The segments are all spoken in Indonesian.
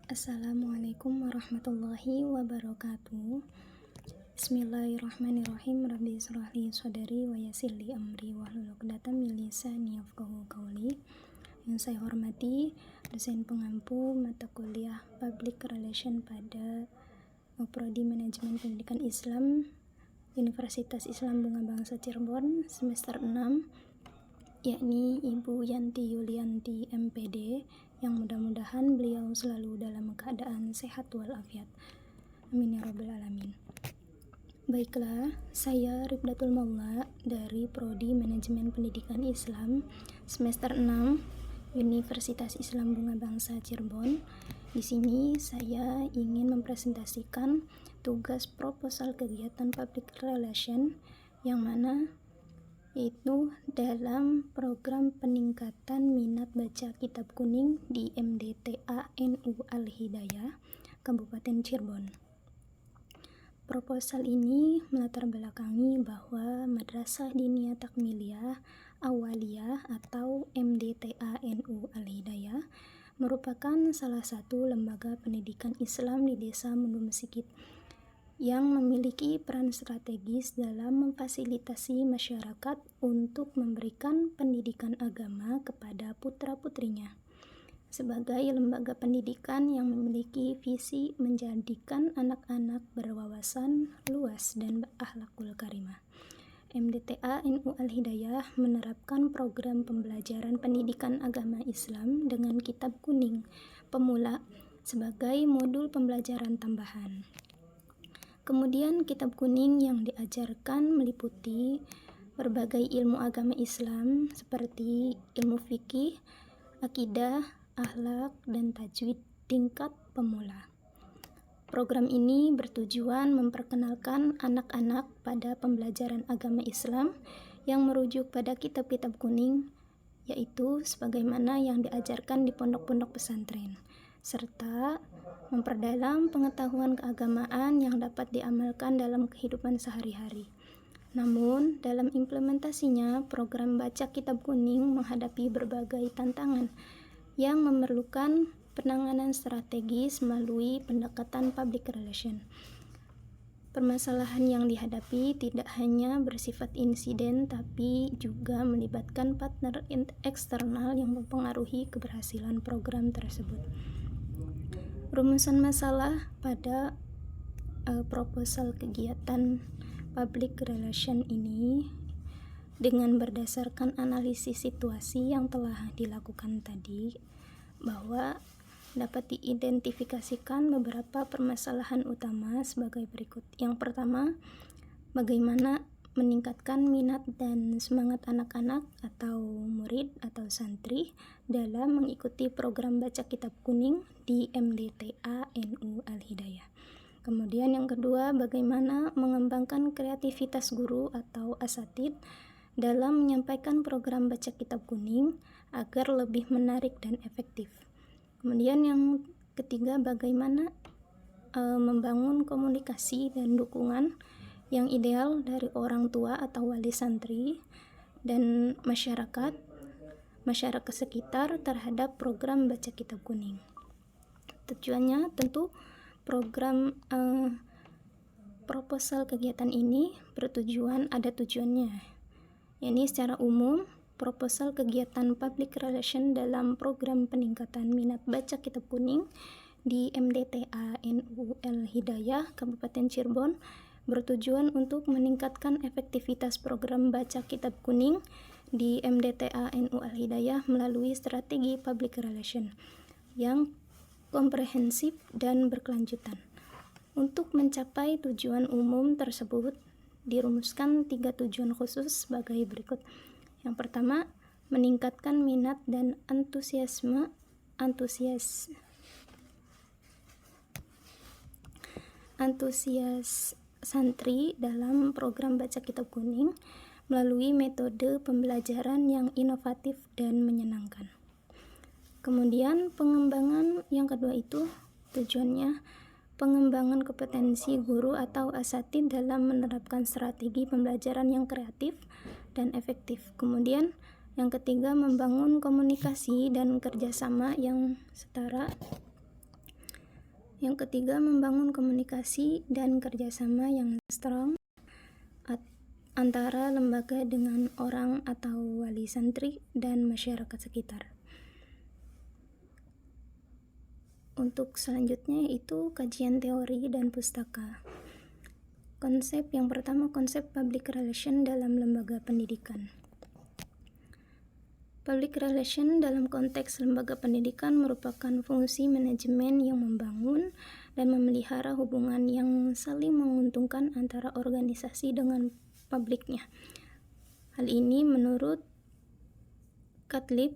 Assalamualaikum warahmatullahi wabarakatuh. Bismillahirrahmanirrahim. Rabbi shrah li sadri wa yassir li amri wahlul 'uqdatam min lisani yafqahu qawli. Yang saya hormati dosen pengampu mata kuliah Public Relation pada Prodi Manajemen Pendidikan Islam Universitas Islam Bunga Bangsa Cirebon semester 6, yakni Ibu Yanti Yulianti MPD, yang mudah-mudahan beliau selalu dalam keadaan sehat walafiat. Amin ya rabbal alamin. Baiklah, saya Ribdatul Maula dari Prodi Manajemen Pendidikan Islam semester 6 Universitas Islam Bunga Bangsa Cirebon. Di sini saya ingin mempresentasikan tugas proposal kegiatan public relation yang mana yaitu dalam program peningkatan minat baca kitab kuning di MDTA NU Al-Hidayah Kabupaten Cirebon. Proposal ini melatar belakangi bahwa Madrasah Diniyah Takmiliyah Awaliyah atau MDTA NU Al-Hidayah merupakan salah satu lembaga pendidikan Islam di Desa Mundu Mesikit yang memiliki peran strategis dalam memfasilitasi masyarakat untuk memberikan pendidikan agama kepada putra-putrinya. Sebagai lembaga pendidikan yang memiliki visi menjadikan anak-anak berwawasan luas dan berakhlakul karimah, MDTA NU Al-Hidayah menerapkan program pembelajaran pendidikan agama Islam dengan kitab kuning pemula sebagai modul pembelajaran tambahan. Kemudian kitab kuning yang diajarkan meliputi berbagai ilmu agama Islam seperti ilmu fikih, akidah, akhlak, dan tajwid tingkat pemula. Program ini bertujuan memperkenalkan anak-anak pada pembelajaran agama Islam yang merujuk pada kitab-kitab kuning, yaitu sebagaimana yang diajarkan di pondok-pondok pesantren, serta memperdalam pengetahuan keagamaan yang dapat diamalkan dalam kehidupan sehari-hari. Namun, dalam implementasinya, program baca kitab kuning menghadapi berbagai tantangan yang memerlukan penanganan strategis melalui pendekatan public relation. Permasalahan yang dihadapi tidak hanya bersifat insiden, tapi juga melibatkan partner eksternal yang mempengaruhi keberhasilan program tersebut. Rumusan masalah pada proposal kegiatan public relation ini dengan berdasarkan analisis situasi yang telah dilakukan tadi, bahwa dapat diidentifikasikan beberapa permasalahan utama sebagai berikut. Yang pertama, bagaimana meningkatkan minat dan semangat anak-anak atau murid atau santri dalam mengikuti program baca kitab kuning di MDTA NU Al-Hidayah. Kemudian yang kedua, bagaimana mengembangkan kreativitas guru atau asatid dalam menyampaikan program baca kitab kuning agar lebih menarik dan efektif. Kemudian yang ketiga, bagaimana membangun komunikasi dan dukungan yang ideal dari orang tua atau wali santri dan masyarakat sekitar terhadap program baca kitab kuning. Tujuannya tentu program proposal kegiatan ini ada tujuannya, yakni secara umum proposal kegiatan public relation dalam program peningkatan minat baca kitab kuning di MDTA NU Al-Hidayah Kabupaten Cirebon bertujuan untuk meningkatkan efektivitas program baca kitab kuning di MDTA NU Al-Hidayah melalui strategi public relation yang komprehensif dan berkelanjutan. Untuk mencapai tujuan umum tersebut dirumuskan 3 tujuan khusus sebagai berikut. Yang pertama, meningkatkan minat dan antusias santri dalam program baca kitab kuning melalui metode pembelajaran yang inovatif dan menyenangkan. Kemudian pengembangan yang kedua itu tujuannya pengembangan kompetensi guru atau asatid dalam menerapkan strategi pembelajaran yang kreatif dan efektif. Kemudian yang ketiga, membangun komunikasi dan kerjasama yang setara Yang ketiga, membangun komunikasi dan kerjasama yang strong antara lembaga dengan orang atau wali santri dan masyarakat sekitar. Untuk selanjutnya yaitu kajian teori dan pustaka. Konsep yang pertama, konsep public relation dalam lembaga pendidikan. Public relation dalam konteks lembaga pendidikan merupakan fungsi manajemen yang membangun dan memelihara hubungan yang saling menguntungkan antara organisasi dengan publiknya. Hal ini menurut Cutlip,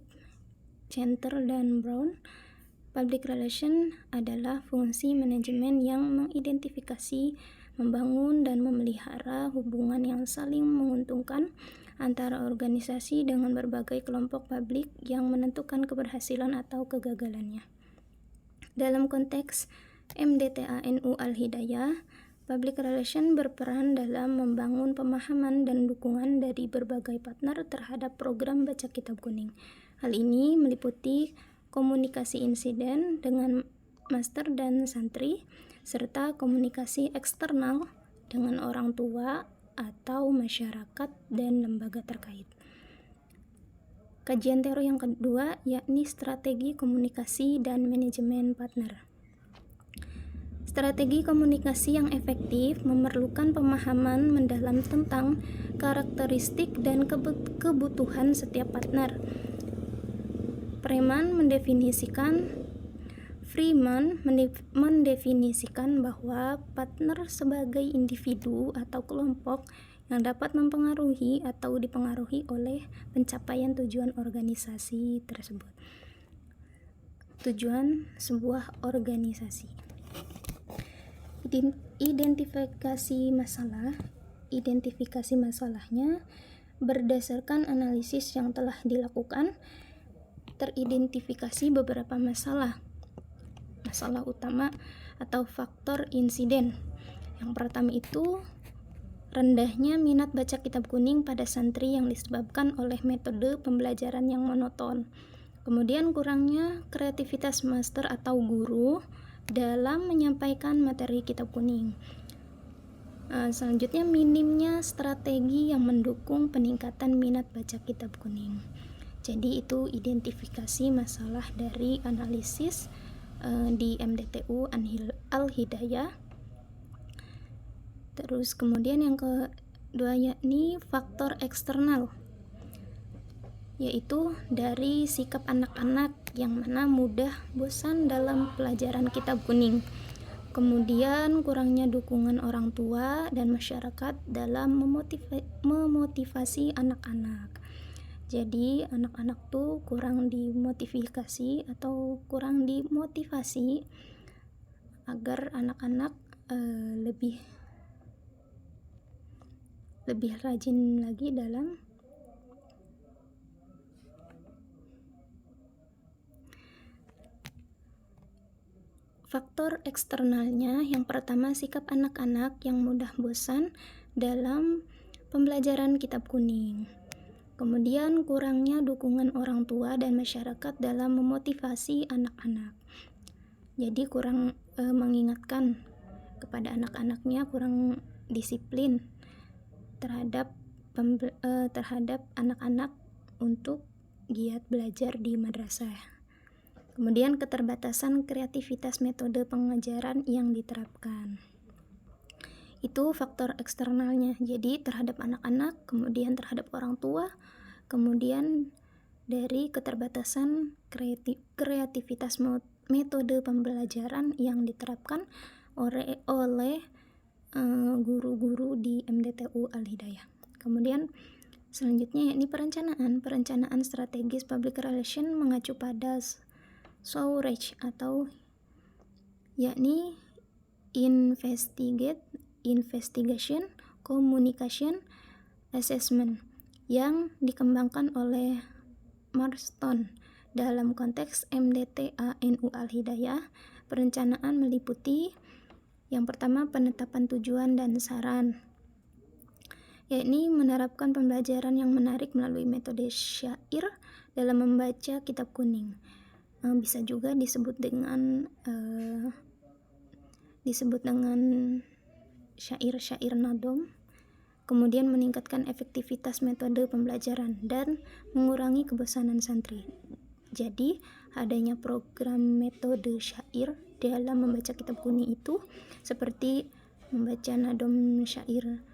Center, dan Brown, public relation adalah fungsi manajemen yang mengidentifikasi, membangun, dan memelihara hubungan yang saling menguntungkan antara organisasi dengan berbagai kelompok publik yang menentukan keberhasilan atau kegagalannya. Dalam konteks MDTA NU Al-Hidayah, public relation berperan dalam membangun pemahaman dan dukungan dari berbagai partner terhadap program Baca Kitab Kuning. Hal ini meliputi komunikasi insiden dengan master dan santri, serta komunikasi eksternal dengan orang tua atau masyarakat dan lembaga terkait. Kajian teori yang kedua yakni strategi komunikasi dan manajemen partner. Strategi komunikasi yang efektif memerlukan pemahaman mendalam tentang karakteristik dan kebutuhan setiap partner. Freeman mendefinisikan bahwa partner sebagai individu atau kelompok yang dapat mempengaruhi atau dipengaruhi oleh pencapaian tujuan organisasi tersebut. Tujuan sebuah organisasi. Identifikasi masalahnya berdasarkan analisis yang telah dilakukan. Teridentifikasi beberapa masalah utama atau faktor insiden. Yang pertama itu rendahnya minat baca kitab kuning pada santri yang disebabkan oleh metode pembelajaran yang monoton. Kemudian kurangnya kreativitas master atau guru dalam menyampaikan materi kitab kuning. Selanjutnya minimnya strategi yang mendukung peningkatan minat baca kitab kuning. Jadi itu identifikasi masalah dari analisis di MDTU Al-Hidayah. Terus kemudian yang kedua yakni faktor eksternal, yaitu dari sikap anak-anak yang mana mudah bosan dalam pelajaran kitab kuning. Kemudian kurangnya dukungan orang tua dan masyarakat dalam memotivasi anak-anak. Jadi anak-anak tuh kurang dimotivasi agar anak-anak lebih rajin lagi dalam faktor eksternalnya. Yang pertama, sikap anak-anak yang mudah bosan dalam pembelajaran kitab kuning. Kemudian kurangnya dukungan orang tua dan masyarakat dalam memotivasi anak-anak. Jadi kurang mengingatkan kepada anak-anaknya, kurang disiplin terhadap anak-anak untuk giat belajar di madrasah. Kemudian keterbatasan kreativitas metode pengajaran yang diterapkan. Itu faktor eksternalnya, jadi terhadap anak-anak, kemudian terhadap orang tua, kemudian dari keterbatasan kreativitas metode pembelajaran yang diterapkan oleh guru-guru di MDTU Al-Hidayah. Kemudian selanjutnya yakni perencanaan strategis public relation mengacu pada Sourage atau yakni investigation, communication, assessment yang dikembangkan oleh Marston. Dalam konteks MDTA NU Al-Hidayah, perencanaan meliputi yang pertama penetapan tujuan dan saran, yakni menerapkan pembelajaran yang menarik melalui metode syair dalam membaca kitab kuning. Bisa juga disebut dengan disebut dengan syair-syair nadom, kemudian meningkatkan efektivitas metode pembelajaran dan mengurangi kebosanan santri. Jadi, adanya program metode syair dalam membaca kitab kuning itu seperti membaca nadom syair,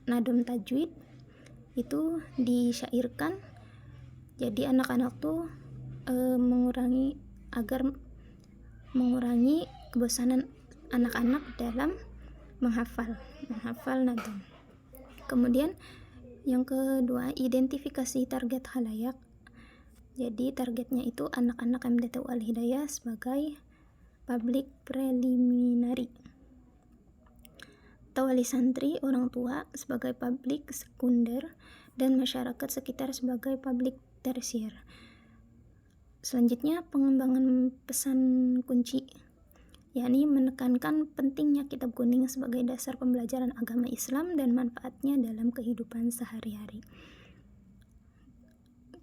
nadom tajwid itu disyairkan. Jadi anak-anak tuh mengurangi kebosanan anak-anak dalam menghafal nadom. Kemudian yang kedua, identifikasi target khalayak. Jadi targetnya itu anak-anak MDTU Al-Hidayah sebagai public preliminary, atau wali santri, orang tua sebagai public sekunder, dan masyarakat sekitar sebagai public tersier. Selanjutnya, pengembangan pesan kunci, yakni menekankan pentingnya kitab kuning sebagai dasar pembelajaran agama Islam dan manfaatnya dalam kehidupan sehari-hari.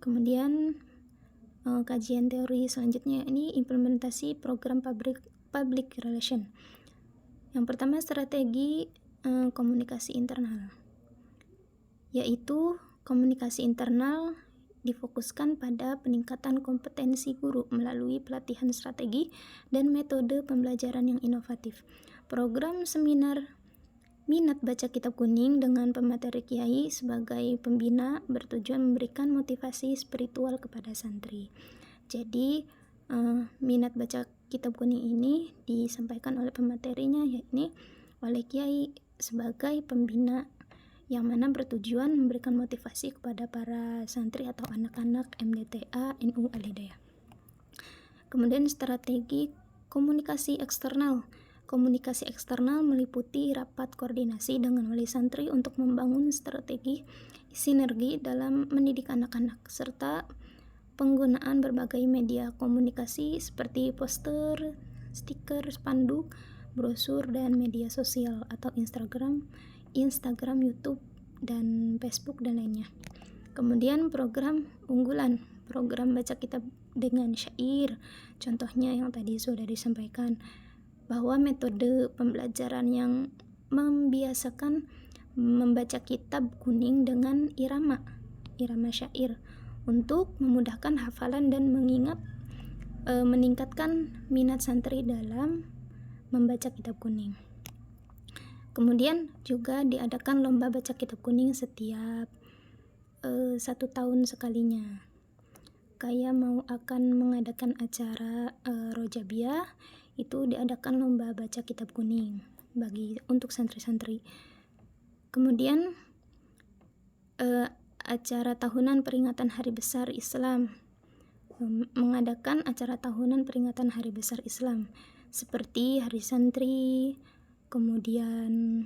Kemudian kajian teori selanjutnya ini implementasi program public relation. Yang pertama, strategi komunikasi internal, yaitu komunikasi internal difokuskan pada peningkatan kompetensi guru melalui pelatihan strategi dan metode pembelajaran yang inovatif. Program seminar minat baca kitab kuning dengan pemateri kiai sebagai pembina bertujuan memberikan motivasi spiritual kepada santri. Jadi minat baca kitab kuning ini disampaikan oleh pematerinya, yakni oleh kiai sebagai pembina, yang mana bertujuan memberikan motivasi kepada para santri atau anak-anak MDTA NU Al-Hidayah. Kemudian strategi komunikasi eksternal. Komunikasi eksternal meliputi rapat koordinasi dengan wali santri untuk membangun strategi sinergi dalam mendidik anak-anak, serta penggunaan berbagai media komunikasi seperti poster, stiker, spanduk, brosur, dan media sosial atau Instagram, YouTube, dan Facebook, dan lainnya. Kemudian program unggulan, program baca kitab dengan syair. Contohnya yang tadi sudah disampaikan, bahwa metode pembelajaran yang membiasakan membaca kitab kuning dengan irama syair untuk memudahkan hafalan dan meningkatkan minat santri dalam membaca kitab kuning. Kemudian juga diadakan lomba baca kitab kuning setiap 1 tahun sekalinya. Kayak akan mengadakan acara Rojabiah, itu diadakan lomba baca kitab kuning untuk santri-santri. Kemudian acara tahunan peringatan Hari Besar Islam, mengadakan acara tahunan peringatan Hari Besar Islam seperti Hari Santri, kemudian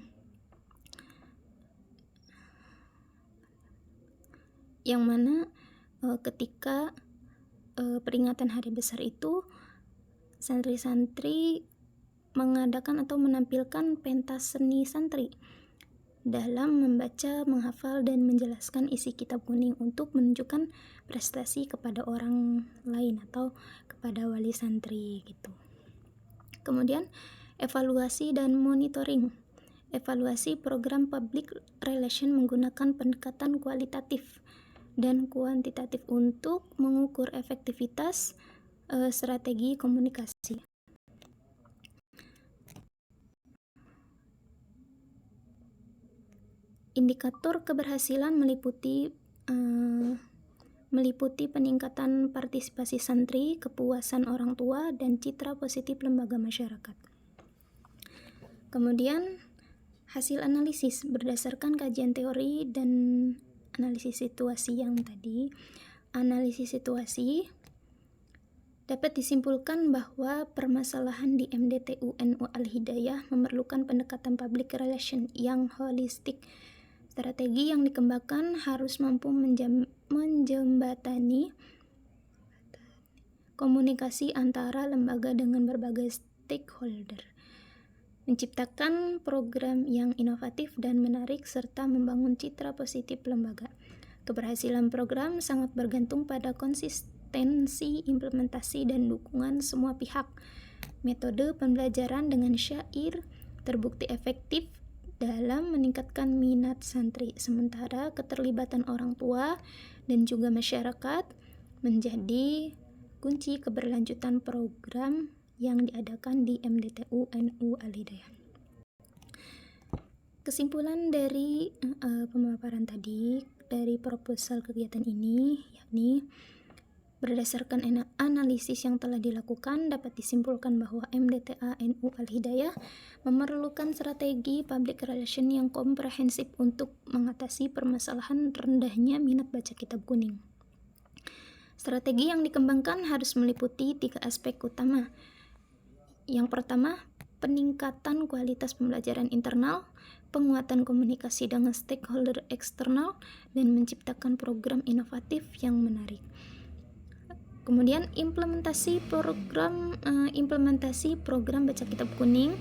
yang mana ketika peringatan hari besar itu santri-santri mengadakan atau menampilkan pentas seni santri dalam membaca, menghafal, dan menjelaskan isi kitab kuning untuk menunjukkan prestasi kepada orang lain atau kepada wali santri gitu. Kemudian evaluasi dan monitoring. Evaluasi program public relation menggunakan pendekatan kualitatif dan kuantitatif untuk mengukur efektivitas strategi komunikasi. Indikator keberhasilan meliputi peningkatan partisipasi santri, kepuasan orang tua, dan citra positif lembaga masyarakat. Kemudian hasil analisis berdasarkan kajian teori dan analisis situasi yang tadi. Analisis situasi dapat disimpulkan bahwa permasalahan di MDTU NU Al-Hidayah memerlukan pendekatan public relation yang holistik. Strategi yang dikembangkan harus mampu menjembatani komunikasi antara lembaga dengan berbagai stakeholder, menciptakan program yang inovatif dan menarik, serta membangun citra positif lembaga. Keberhasilan program sangat bergantung pada konsistensi implementasi dan dukungan semua pihak, Metode pembelajaran dengan syair terbukti efektif dalam meningkatkan minat santri, sementara keterlibatan orang tua dan juga masyarakat menjadi kunci keberlanjutan program yang diadakan di MDTU NU Al-Hidayah. Kesimpulan dari pemaparan tadi dari proposal kegiatan ini, yakni berdasarkan analisis yang telah dilakukan, dapat disimpulkan bahwa MDTA NU Al-Hidayah memerlukan strategi public relation yang komprehensif untuk mengatasi permasalahan rendahnya minat baca kitab kuning. Strategi yang dikembangkan harus meliputi 3 aspek utama. Yang pertama, peningkatan kualitas pembelajaran internal, penguatan komunikasi dengan stakeholder eksternal, dan menciptakan program inovatif yang menarik. Kemudian implementasi program baca kitab kuning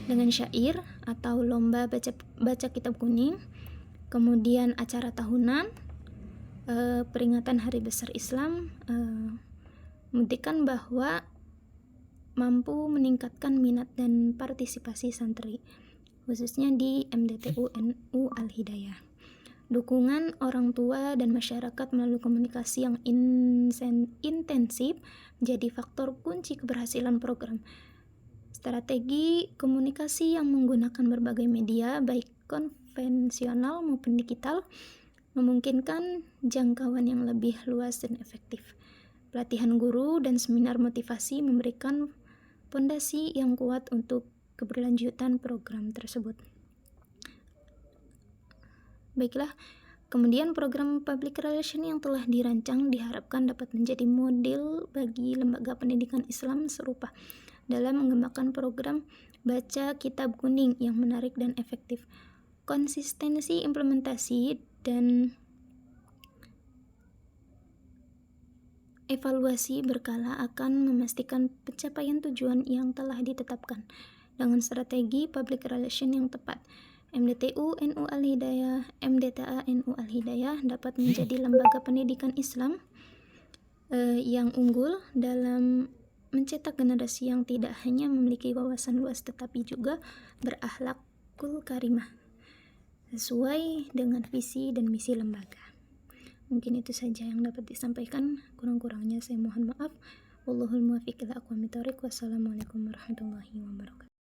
dengan syair atau lomba baca kitab kuning. Kemudian acara tahunan, peringatan Hari Besar Islam, membuktikan bahwa mampu meningkatkan minat dan partisipasi santri, khususnya di MDTU NU Al-Hidayah. Dukungan orang tua dan masyarakat melalui komunikasi yang intensif menjadi faktor kunci keberhasilan program. Strategi komunikasi yang menggunakan berbagai media, baik konvensional maupun digital, memungkinkan jangkauan yang lebih luas dan efektif. Pelatihan guru dan seminar motivasi memberikan fondasi yang kuat untuk keberlanjutan program tersebut. Baiklah, kemudian program public relation yang telah dirancang diharapkan dapat menjadi model bagi lembaga pendidikan Islam serupa dalam mengembangkan program baca kitab kuning yang menarik dan efektif. Konsistensi implementasi dan evaluasi berkala akan memastikan pencapaian tujuan yang telah ditetapkan. Dengan strategi public relation yang tepat, MDTA NU Al-Hidayah dapat menjadi lembaga pendidikan Islam yang unggul dalam mencetak generasi yang tidak hanya memiliki wawasan luas tetapi juga berakhlakul karimah sesuai dengan visi dan misi lembaga. Mungkin itu saja yang dapat disampaikan, kurang-kurangnya saya mohon maaf. Wallahul muwaffiq ila aqwamit thoriq. Wassalamualaikum warahmatullahi wabarakatuh.